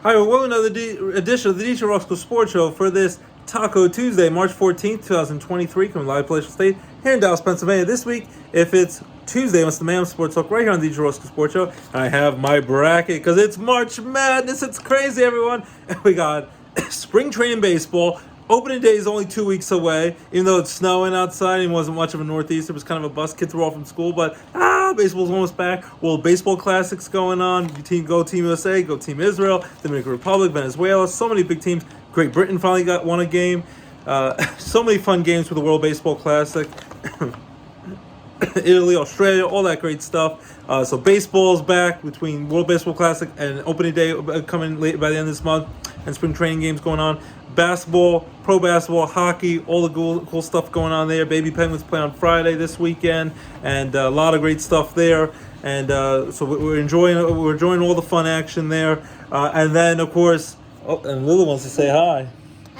Hi, welcome to another edition of the DJ Roscoe Sports Show for this Taco Tuesday, March 14th, 2023, coming live Palatial State here in Dallas, Pennsylvania. This week, if it's Tuesday, it's the Man Sports Talk right here on the DJ Roscoe Sports Show. And I have my bracket because it's March Madness. It's crazy, everyone. And we got spring training baseball. Opening day is only 2 weeks away, even though it's snowing outside and wasn't much of a northeaster. It was kind of a bust. Kids were all from school, but baseball's almost back. Well, baseball classics going on. Go Team USA, go Team Israel, Dominican Republic, Venezuela. So many big teams. Great Britain finally won a game. So many fun games for the World Baseball Classic. Italy, Australia, all that great stuff. So baseball's back between World Baseball Classic and opening day coming late by the end of this month, and spring training games going on. Basketball, pro basketball, hockey, all the cool stuff going on there. Baby Penguins play on Friday this weekend, and a lot of great stuff there. And so we're enjoying all the fun action there. And then of course, and Lila wants to say hi.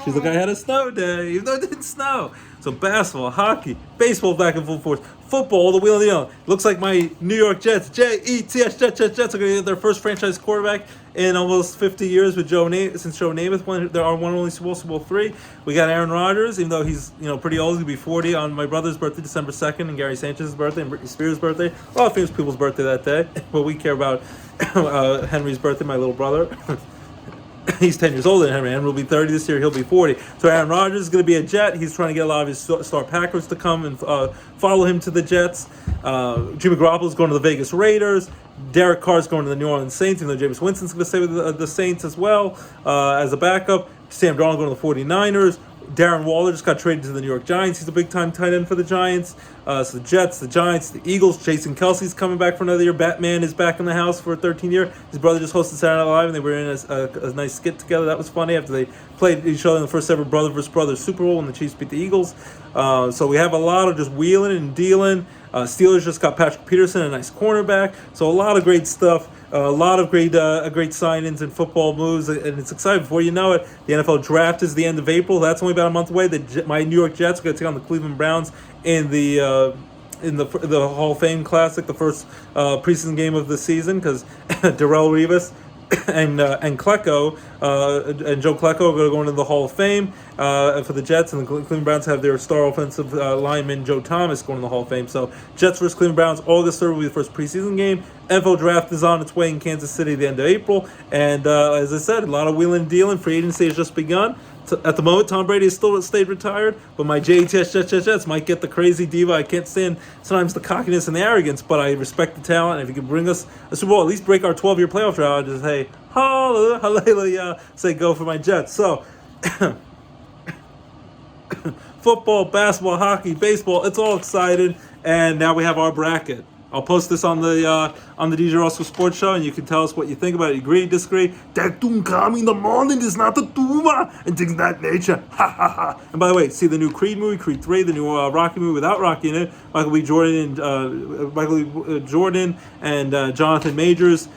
She's like, I had a snow day, even though it didn't snow. So basketball, hockey, baseball back in full force, football, all the wheel and deal. Looks like my New York Jets, Jets, Jets are going to get their first franchise quarterback in almost 50 years with since Joe Namath won. There are one only Super Bowl III. We got Aaron Rodgers, even though he's pretty old. He's going to be 40 on my brother's birthday, December 2nd, and Gary Sanchez's birthday, and Britney Spears' birthday. A lot of famous people's birthday that day. But we care about Henry's birthday, my little brother. He's 10 years older than Henry. Henry will be 30 this year. He'll be 40. So Aaron Rodgers is going to be a Jet. He's trying to get a lot of his star Packers to come and follow him to the Jets. Jimmy Garoppolo is going to the Vegas Raiders. Derek Carr is going to the New Orleans Saints, even though Jameis Winston's going to stay with the Saints as well as a backup. Sam Darnold going to the 49ers. Darren Waller just got traded to the New York Giants. He's a big-time tight end for the Giants. So the Jets, the Giants, the Eagles. Jason Kelsey's coming back for another year. Batman is back in the house for a 13th year. His brother just hosted Saturday Night Live, and they were in a nice skit together. That was funny after they played each other in the first ever brother versus brother Super Bowl when the Chiefs beat the Eagles. So we have a lot of just wheeling and dealing. Steelers just got Patrick Peterson, a nice cornerback. So a lot of great stuff. A lot of great signings and football moves, and it's exciting. Before you know it, the NFL draft is the end of April. That's only about a month away. My New York Jets are going to take on the Cleveland Browns in the Hall of Fame Classic, the first preseason game of the season, because Darrelle Revis and Klecko and Joe Klecko are going to go into the Hall of Fame for the Jets, and the Cleveland Browns have their star offensive lineman Joe Thomas going to the Hall of Fame. So Jets versus Cleveland Browns, August 3rd will be the first preseason game. NFL draft is on its way in Kansas City at the end of April, and as I said, a lot of wheeling and dealing. Free agency has just begun. At the moment, Tom Brady has still stayed retired, but my Jets might get the crazy diva. I can't stand sometimes the cockiness and the arrogance, but I respect the talent. And if you can bring us a Super Bowl, at least break our 12-year playoff drought, just say, hallelujah, say go for my Jets. So, football, basketball, hockey, baseball, it's all exciting. And now we have our bracket. I'll post this on the DJ Roscoe Sports Show, and you can tell us what you think about it. You agree, disagree? That doom coming in the morning is not a tuma, and things of that nature. Ha ha ha. And by the way, see the new Creed movie, Creed 3, the new Rocky movie without Rocky in it. Michael B. Jordan and Jonathan Majors.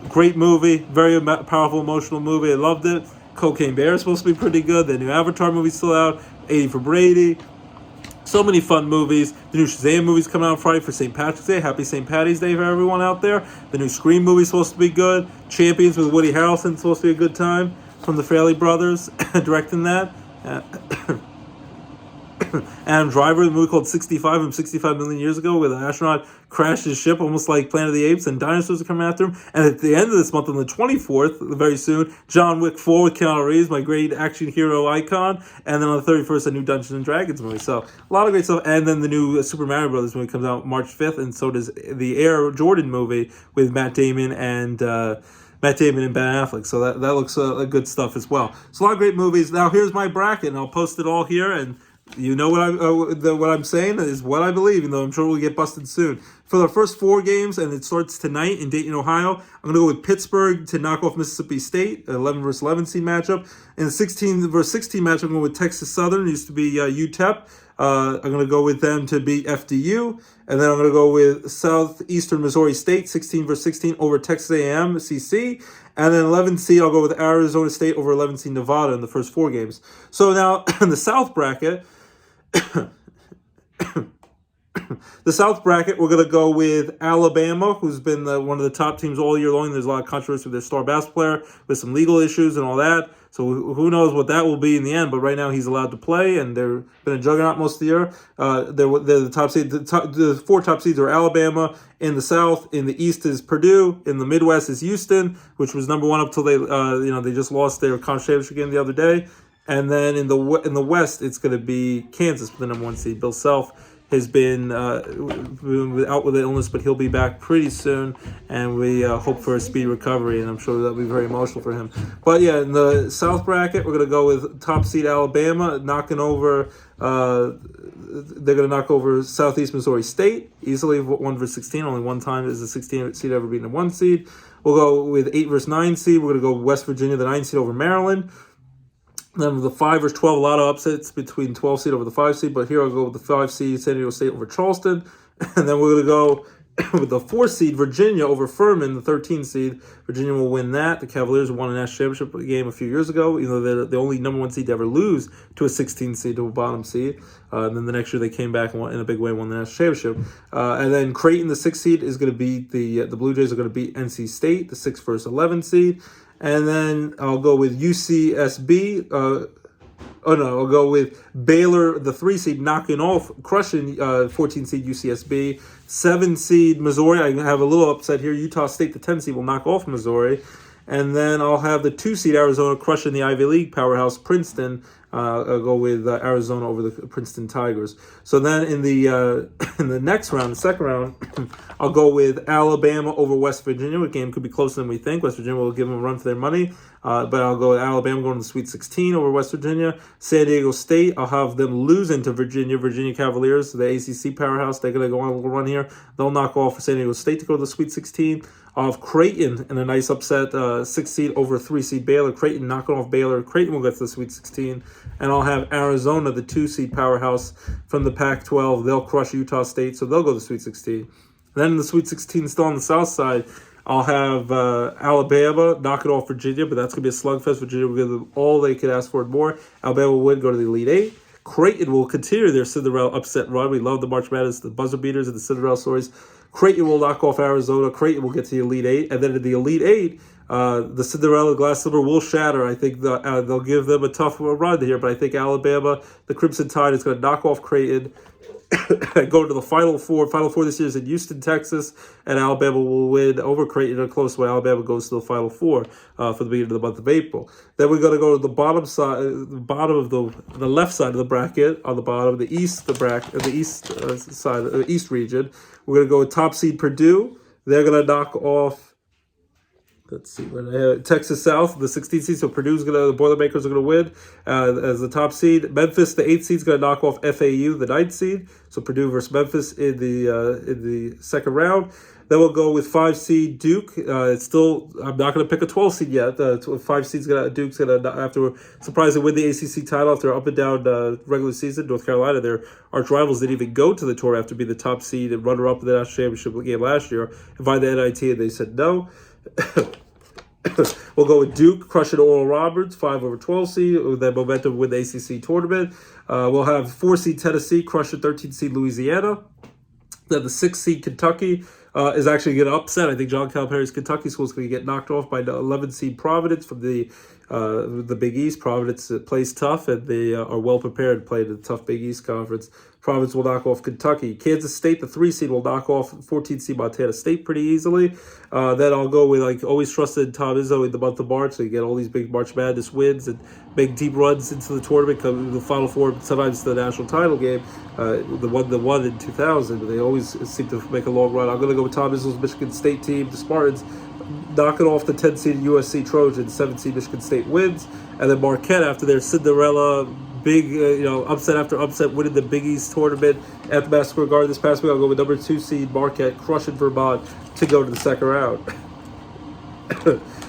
Great movie, very powerful, emotional movie. I loved it. Cocaine Bear is supposed to be pretty good. The new Avatar movie's still out. 80 for Brady. So many fun movies. The new Shazam movie's coming out Friday for St. Patrick's Day. Happy St. Patty's Day for everyone out there. The new Scream movie's supposed to be good. Champions with Woody Harrelson's supposed to be a good time from the Farrelly brothers directing that. Adam Driver, the movie called 65 from 65 million years ago, where the astronaut crashed his ship almost like Planet of the Apes, and dinosaurs are coming after him. And at the end of this month, on the 24th, very soon, John Wick 4 with Keanu Reeves, my great action hero icon. And then on the 31st, a new Dungeons and Dragons movie. So a lot of great stuff. And then the new Super Mario Brothers movie comes out March 5th, and so does the Air Jordan movie with Matt Damon and Ben Affleck. So that looks good stuff as well. So a lot of great movies. Now here's my bracket, and I'll post it all here. And you know what I'm saying is what I believe, even though I'm sure we'll get busted soon. For the first 4 games, and it starts tonight in Dayton, Ohio, I'm going to go with Pittsburgh to knock off Mississippi State, 11 versus 11 seed matchup. In the 16 versus 16 matchup, I'm going with Texas Southern, it used to be UTEP. I'm going to go with them to beat FDU. And then I'm going to go with Southeastern Missouri State, 16 versus 16 over Texas A&M, CC. And then 11 seed, I'll go with Arizona State over 11 seed Nevada in the first 4 games. So now in the South bracket, The South bracket, we're going to go with Alabama, who's been one of the top teams all year long. There's a lot of controversy with their star basketball player with some legal issues and all that. So who knows what that will be in the end. But right now he's allowed to play, and they've been a juggernaut most of the year. They're the top seed. The 4 top seeds are Alabama in the South. In the East is Purdue. In the Midwest is Houston, which was number 1 up till they just lost their conference championship game the other day. And then in the West, it's going to be Kansas with the number 1 seed. Bill Self has been out with an illness, but he'll be back pretty soon, and we hope for a speedy recovery, and I'm sure that'll be very emotional for him. But yeah, in the South bracket, we're going to go with top seed Alabama, knocking over, they're going to knock over Southeast Missouri State, easily 1 versus 16, only one time is the 16 seed ever beaten a 1 seed. We'll go with 8 versus 9 seed, we're going to go West Virginia, the 9 seed over Maryland. Then with the 5 versus 12, a lot of upsets between 12 seed over the 5 seed, but here I'll go with the 5 seed San Diego State over Charleston. And then we're going to go with the 4 seed Virginia over Furman, the 13 seed. Virginia will win that. The Cavaliers won a national championship game a few years ago, even though they're the only number 1 seed to ever lose to a 16 seed, to a bottom seed. And then the next year they came back and won in a big way, won the national championship. And then Creighton, the 6 seed, is going to beat the Blue Jays are going to beat NC State, the 6 versus 11 seed. And then I'll go with UCSB. I'll go with Baylor, the 3 seed, crushing 14 seed UCSB. 7 seed Missouri. I have a little upset here. Utah State, the 10 seed, will knock off Missouri. And then I'll have the 2 seed Arizona crushing the Ivy League powerhouse Princeton. I'll go with Arizona over the Princeton Tigers. So then in the next round, the second round, I'll go with Alabama over West Virginia. The game could be closer than we think. West Virginia will give them a run for their money. But I'll go with Alabama going to the Sweet 16 over West Virginia. San Diego State, I'll have them losing to Virginia Cavaliers, the ACC powerhouse. They're going to go on a little run here. They'll knock off San Diego State to go to the Sweet 16. I'll have Creighton in a nice upset, 6 seed over 3 seed Baylor. Creighton knocking off Baylor. Creighton will get to the Sweet 16. And I'll have Arizona, the 2 seed powerhouse from the Pac-12. They'll crush Utah State, so they'll go to the Sweet 16. Then in the Sweet 16, still on the south side, I'll have Alabama knock it off Virginia, but that's going to be a slugfest. Virginia will give them all they could ask for and more. Alabama will win, go to the Elite 8. Creighton will continue their Cinderella upset run. We love the March Madness, the buzzer beaters, and the Cinderella stories. Creighton will knock off Arizona. Creighton will get to the Elite 8. And then in the Elite 8, the Cinderella glass slipper will shatter. I think they'll give them a tough run here, but I think Alabama, the Crimson Tide, is going to knock off Creighton and go to the Final Four. Final Four this year is in Houston, Texas, and Alabama will win over Creighton in a close way. Alabama goes to the Final Four for the beginning of the month of April. Then we're going to go to the bottom side, the bottom of the left side of the bracket, on the bottom, the east, the east side, the east region. We're going to go with top seed Purdue. They're going to knock off, let's see, Texas South, the 16th seed. So the Boilermakers are going to win as the top seed. Memphis, the 8th seed, is going to knock off FAU, the 9th seed. So Purdue versus Memphis in the second round. Then we'll go with 5 seed Duke. It's still, I'm not going to pick a 12 seed yet. 5 seed's Duke's going to, after surprisingly win the ACC title after up and down regular season. North Carolina, their arch rivals, didn't even go to the tour after being the top seed and runner up in the national championship game last year. Invited the NIT, and they said no. We'll go with Duke crushing Oral Roberts, 5 over 12 seed, with that momentum with the ACC tournament. We'll have 4 seed Tennessee crushing 13 seed Louisiana. Then the 6 seed Kentucky is actually going to upset. I think John Calipari's Kentucky school is going to get knocked off by the 11 seed Providence from the Big East. Providence plays tough, and they are well prepared to play the tough Big East conference. Providence will knock off Kentucky. Kansas State, the 3 seed, will knock off 14 seed Montana State pretty easily. Then I'll go with, like, always trusted Tom Izzo in the month of March. So you get all these big March Madness wins and make deep runs into the tournament, come to the Final Four, sometimes the national title game. The one in 2000, but they always seem to make a long run. I'm going to go with Tom Izzo's Michigan State team, the Spartans, knocking off the 10 seed USC Trojans. 7 seed Michigan State wins. And then Marquette, after their Cinderella big, upset after upset, winning the Big East tournament at the Madison Square Garden this past week, I'll go with number 2 seed Marquette, crushing Vermont to go to the second round.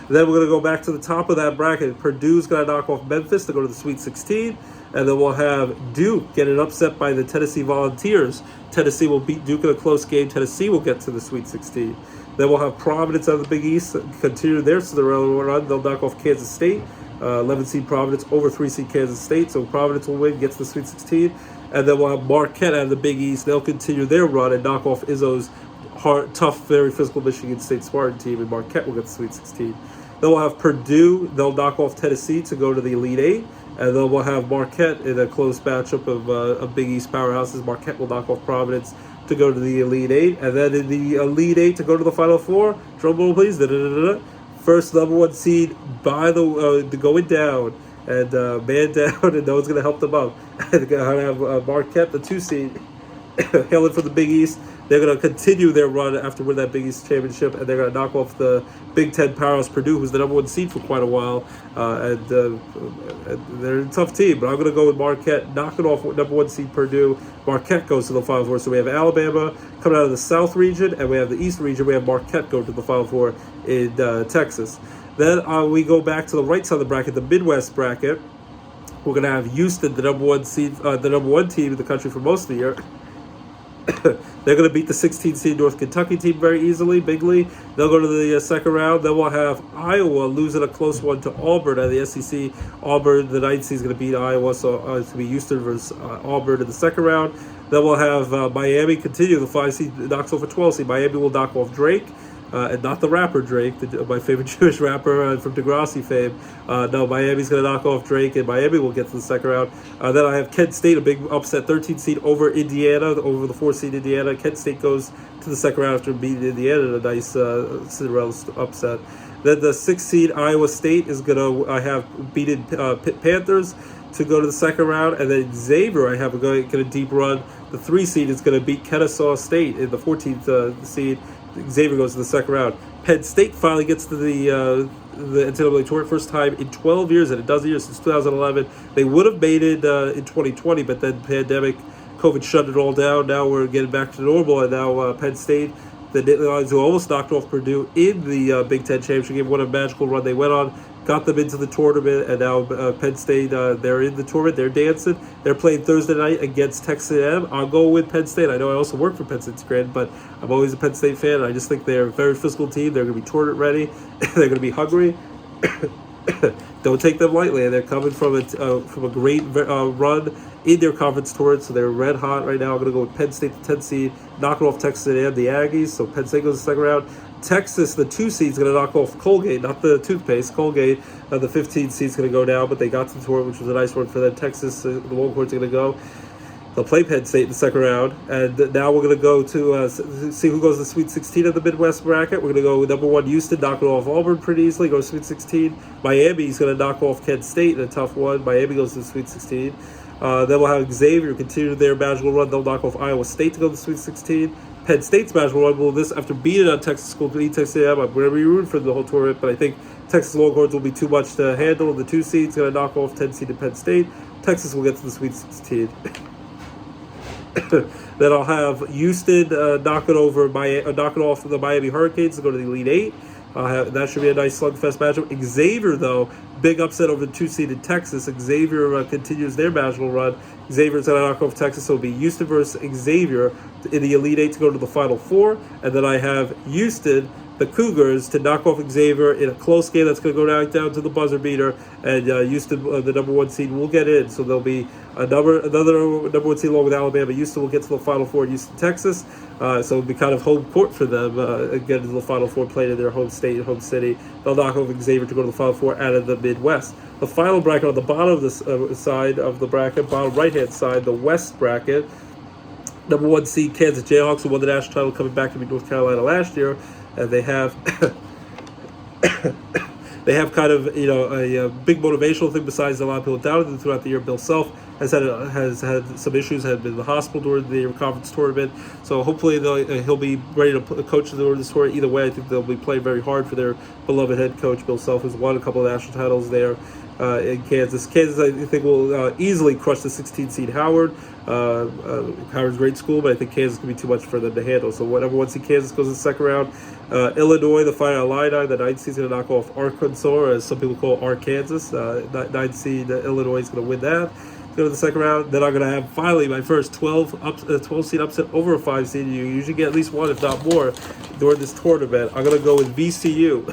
Then we're going to go back to the top of that bracket. Purdue's going to knock off Memphis to go to the Sweet 16. And then we'll have Duke getting upset by the Tennessee Volunteers. Tennessee will beat Duke in a close game. Tennessee will get to the Sweet 16. Then we'll have Providence out of the Big East continue their Cinderella run. They'll knock off Kansas State. 11 seed Providence over 3 seed Kansas State. So Providence will win, gets to the Sweet 16. And then we'll have Marquette out of the Big East. They'll continue their run and knock off Izzo's hard, tough, very physical Michigan State Spartan team, and Marquette will get the Sweet 16. Then we'll have Purdue. They'll knock off Tennessee to go to the Elite Eight. And then we'll have Marquette in a close matchup of Big East powerhouses. Marquette will knock off Providence to go to the Elite Eight. And then in the Elite Eight to go to the Final Four, drum roll please, first number 1 seed by going down. And man down, and no one's going to help them up. They're going to have Marquette, the 2 seed, hailing from the Big East. They're going to continue their run after winning that Big East championship, and they're going to knock off the Big Ten powerhouse Purdue, who's the number 1 seed for quite a while. And they're a tough team, but I'm going to go with Marquette, knocking off number 1 seed Purdue. Marquette goes to the Final Four. So we have Alabama coming out of the South region, and we have the East region. We have Marquette going to the Final Four in Texas. Then we go back to the right side of the bracket, the Midwest bracket. We're going to have Houston, the number 1 seed, the number 1 team in the country for most of the year. They're going to beat the 16 seed North Kentucky team very easily, bigly. They'll go to the second round. Then we'll have Iowa losing a close one to Auburn at the SEC. Auburn, the 9th seed, is going to beat Iowa, so it's going to be Houston versus Auburn in the second round. Then we'll have Miami continue. The 5 seed knocks off a 12 seed. Miami will knock off Drake. And not the rapper Drake, my favorite Jewish rapper from Degrassi fame. No, Miami's going to knock off Drake, and Miami will get to the second round. Then I have Kent State, a big upset, 13 seed over Indiana, over the 4 seed Indiana. Kent State goes to the second round after beating Indiana in a nice Cinderella upset. Then the 6 seed Iowa State is going to, I have beaten Pitt Panthers to go to the second round, and then Xavier I have going to deep run. The 3 seed is going to beat Kennesaw State in the 14th seed. Xavier goes to the second round. Penn State finally gets to the NCAA tournament, first time in 12 years, and a dozen years since 2011. They would have made it in 2020, but then pandemic, COVID shut it all down. Now we're getting back to normal, and now Penn State, the Nittany who almost knocked off Purdue in the Big Ten championship game, what a magical run they went on, got them into the tournament, and now Penn State, they're in the tournament, they're dancing. They're playing Thursday night against Texas A&M. I'll go with Penn State. I know I also work for Penn State Grand, but I'm always a Penn State fan, and I just think they're a very physical team. They're going to be tournament ready. They're going to be hungry. Don't take them lightly. They're coming from a great run in their conference tournament, so they're red hot right now. I'm going to go with Penn State, the 10th seed, knocking off Texas A&M, the Aggies. So Penn State goes to the second round. Texas, the 2 seed, is going to knock off Colgate, not the toothpaste. Colgate, the 15th seed, is going to go down, but they got to the tournament, which was a nice one for them. Texas, the Longhorns are going to go. They'll play Penn State in the second round, and now we're going to go to see who goes to the Sweet 16 of the Midwest bracket. We're going to go with number 1 Houston, knocking off Auburn pretty easily, go to Sweet 16. Miami's going to knock off Kent State in a tough one. Miami goes to the Sweet 16. Then we'll have Xavier continue their magical run. They'll knock off Iowa State to go to the Sweet 16. Penn State's magical run will after beating on Texas School to beat Texas A&M. I'm going to be rooting for the whole tournament, but I think Texas Longhorns will be too much to handle. The 2 seed's going to knock off 10 seed to Penn State. Texas will get to the Sweet 16. Then I'll have Houston knocking off the Miami Hurricanes to go to the Elite Eight. That should be a nice slugfest matchup. Xavier, though, big upset over the 2-seeded Texas. Xavier continues their magical run. Xavier's going to knock off Texas, so it'll be Houston versus Xavier in the Elite Eight to go to the Final Four. And then I have Houston, the Cougars, to knock off Xavier in a close game that's going to go down to the buzzer beater. And Houston, the number 1 seed, will get in. So there'll be another number 1 seed along with Alabama. Houston will get to the Final Four in Houston, Texas. So it'll be kind of home court for them, getting to the Final Four, playing in their home state and home city. They'll knock off Xavier to go to the Final Four out of the Midwest. The final bracket on the bottom of the side of the bracket, bottom right-hand side, the West bracket, number 1 seed Kansas Jayhawks, who won the national title coming back to beat North Carolina last year. And they have kind of a big motivational thing besides a lot of people doubted them throughout the year. Bill Self has had some issues, had been in the hospital during the conference tournament. So hopefully he'll be ready to coach during this tournament. Either way, I think they'll be playing very hard for their beloved head coach, Bill Self, who's won a couple of national titles there in Kansas. Kansas, I think, will easily crush the 16 seed Howard. Howard's a great school, but I think Kansas can be too much for them to handle. So whatever 1 seed Kansas goes in the second round. Illinois, the Fire Illini, the 9th seed is going to knock off Arkansas, as some people call Arkansas. 9th seed Illinois is going to win that. Go to the second round. Then I'm going to have finally my first 12 seed upset over a 5 seed. You usually get at least one, if not more, during this tournament. I'm going to go with VCU.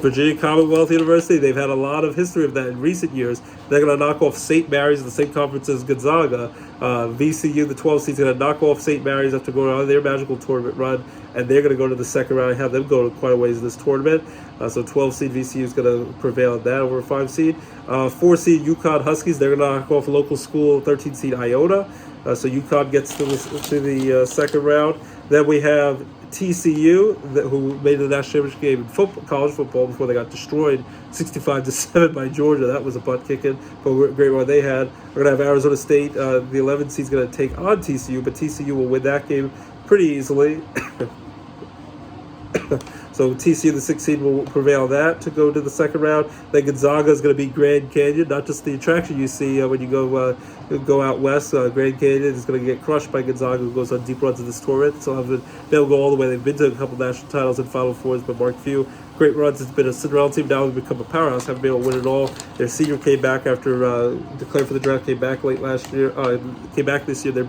Virginia Commonwealth University, they've had a lot of history of that in recent years. They're going to knock off St. Mary's in the same conference as Gonzaga. VCU, the 12 seed, is going to knock off St. Mary's after going on their magical tournament run, and they're going to go to the second round and have them go quite a ways in this tournament. So 12 seed VCU is going to prevail in that over a 5 seed. 4 seed UConn Huskies, they're going to knock off local school 13 seed Iona. So UConn gets to the second round. Then we have TCU, who made the national championship game in college football before they got destroyed 65-7 by Georgia. That was a butt kicking, but a great run they had. We're going to have Arizona State. The 11th seed is going to take on TCU, but TCU will win that game pretty easily. So TCU, the 6th seed, will prevail that to go to the second round. Then Gonzaga is going to beat Grand Canyon, not just the attraction you see when you go out west. Grand Canyon is going to get crushed by Gonzaga, who goes on deep runs in this tournament. So they'll go all the way. They've been to a couple national titles and Final Fours, but marked few great runs. It's been a Cinderella team. Now they've become a powerhouse. Haven't been able to win it all. Their senior came back after declared for the draft. Came back late last year. Came back this year. Their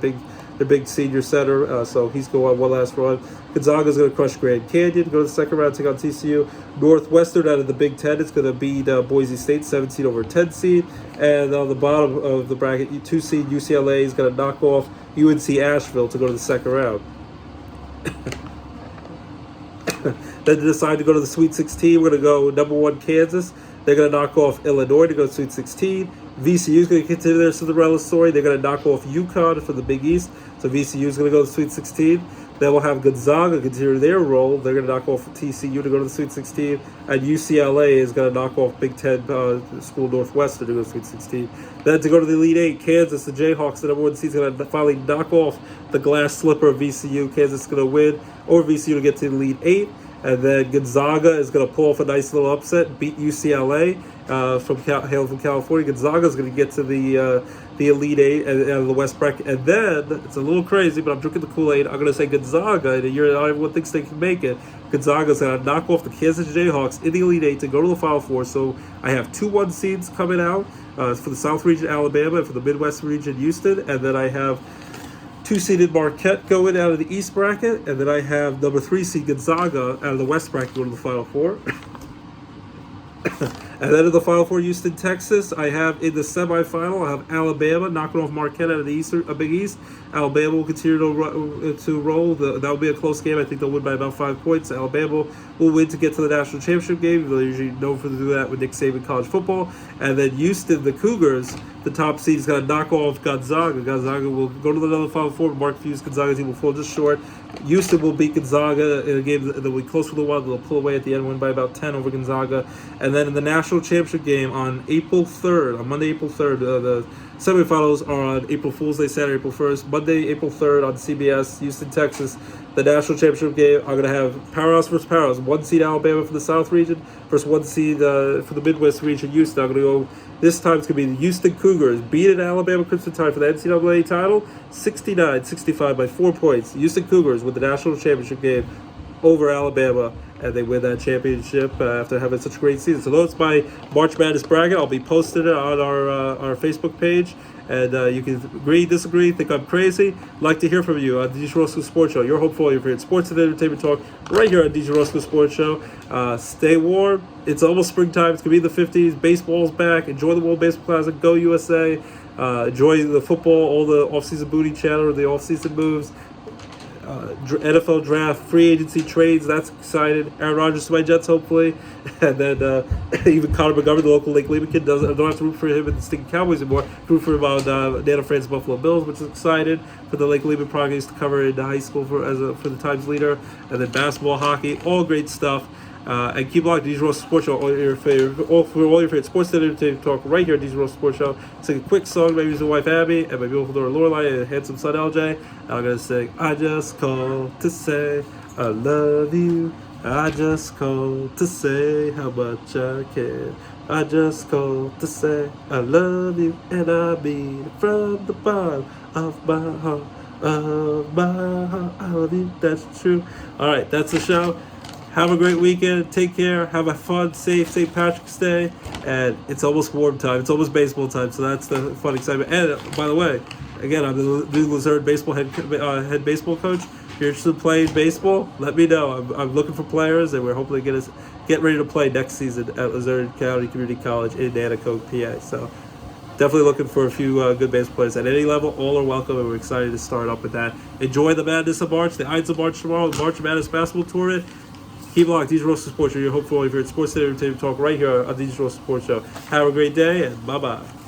big senior center, so he's going on one last run. Gonzaga's going to crush Grand Canyon, go to the second round, take on TCU. Northwestern out of the Big Ten is going to beat Boise State, 7 seed over 10 seed. And on the bottom of the bracket, 2 seed UCLA is going to knock off UNC Asheville to go to the second round. Then they decide to go to the Sweet 16. We're going to go number 1 Kansas. They're going to knock off Illinois to go to Sweet 16. VCU is going to continue their Cinderella story. They're going to knock off UConn for the Big East. So VCU is going to go to the Sweet 16. Then we'll have Gonzaga continue their role. They're going to knock off TCU to go to the Sweet 16. And UCLA is going to knock off Big Ten school Northwestern to go to the Sweet 16. Then to go to the Elite 8, Kansas, the Jayhawks, the number 1 seed, is going to finally knock off the glass slipper of VCU. Kansas is going to win over VCU to get to the Elite 8. And then Gonzaga is going to pull off a nice little upset, beat UCLA hail from California. Gonzaga is going to get to the Elite 8 and out of the West bracket. And then, it's a little crazy, but I'm drinking the Kool-Aid. I'm going to say Gonzaga, in a year that everyone thinks they can make it. Gonzaga is going to knock off the Kansas Jayhawks in the Elite 8 to go to the Final Four. So I have 2 1 seeds coming out for the South region, Alabama, and for the Midwest region, Houston. And then I have 2-seeded Marquette going out of the East bracket, and then I have number 3 seed Gonzaga out of the West bracket going to the Final Four. And then in the Final Four, Houston, Texas, I have in the semifinal, I have Alabama knocking off Marquette out of the Big East. Alabama will continue to roll. That will be a close game. I think they'll win by about 5 points. Alabama will win to get to the national championship game. They're usually known for doing that with Nick Saban college football. And then Houston, the Cougars, the top seed, is going to knock off Gonzaga. Gonzaga will go to another Final Four. Mark Few's Gonzaga team will fall just short. Houston will beat Gonzaga in a game that will be close for the while. They'll pull away at the end, win by about 10 over Gonzaga. And then in the national championship game on April 3rd, on Monday, April 3rd, the semifinals are on April Fool's Day, Saturday, April 1st. Monday, April 3rd on CBS, Houston, Texas. The national championship game, I'm going to have Powerhouse versus Powerhouse. 1 seed Alabama for the South region versus 1 seed for the Midwest region, Houston. I'm going to go, this time it's going to be the Houston Cougars beating Alabama Crimson Tide for the NCAA title, 69-65 by 4 points. Houston Cougars with the national championship game over Alabama, and they win that championship after having such a great season. So that's my March Madness bracket. I'll be posting it on our Facebook page, and you can agree, disagree, think I'm crazy. I'd like to hear from you on DJ Roscoe Sports Show. Your home for all your favorite sports and entertainment talk right here on DJ Roscoe Sports Show. Stay warm. It's almost springtime. It's going to be in the 50s. Baseball's back. Enjoy the World Baseball Classic. Go USA. Enjoy the football, all the off-season booty chatter, the off-season moves. NFL draft, free agency trades, that's exciting. Aaron Rodgers to my Jets, hopefully. And then even Connor McGovern, the local Lake Lehman kid, don't have to root for him and the stinking Cowboys anymore. Root for him on Nana Fran's Buffalo Bills, which is excited for the Lake Lehman program I used to cover in high school for the Times leader. And then basketball, hockey, all great stuff. And keep locked, DJ Roscoe Sports Show, all your favorite sports and entertainment talk right here at DJ Roscoe Sports Show. Sing a quick song, my beautiful wife Abby, and my beautiful daughter Lorelai, and handsome son LJ. And I'm going to sing, I just called to say I love you. I just called to say how much I care. I just called to say I love you, and I mean it from the bottom of my heart. I love you, that's true. Alright, that's the show. Have a great weekend. Take care. Have a fun, safe St. Patrick's Day. And it's almost warm time. It's almost baseball time. So that's the fun excitement. And by the way, again, I'm the Luzerne baseball head baseball coach. you're interested in playing baseball, let me know. I'm looking for players, and we're hopefully get ready to play next season at Luzerne County Community College in Nanticoke, PA. So definitely looking for a few good baseball players at any level. All are welcome, and we're excited to start up with that. Enjoy the Madness of March, the Ides of March tomorrow, the March Madness basketball tournament. Keep it locked. DJ Roscoe Sports Show. You're hopeful if you're at Sports Center Entertainment Talk right here on DJ Roscoe Sports Show. Have a great day, and bye-bye.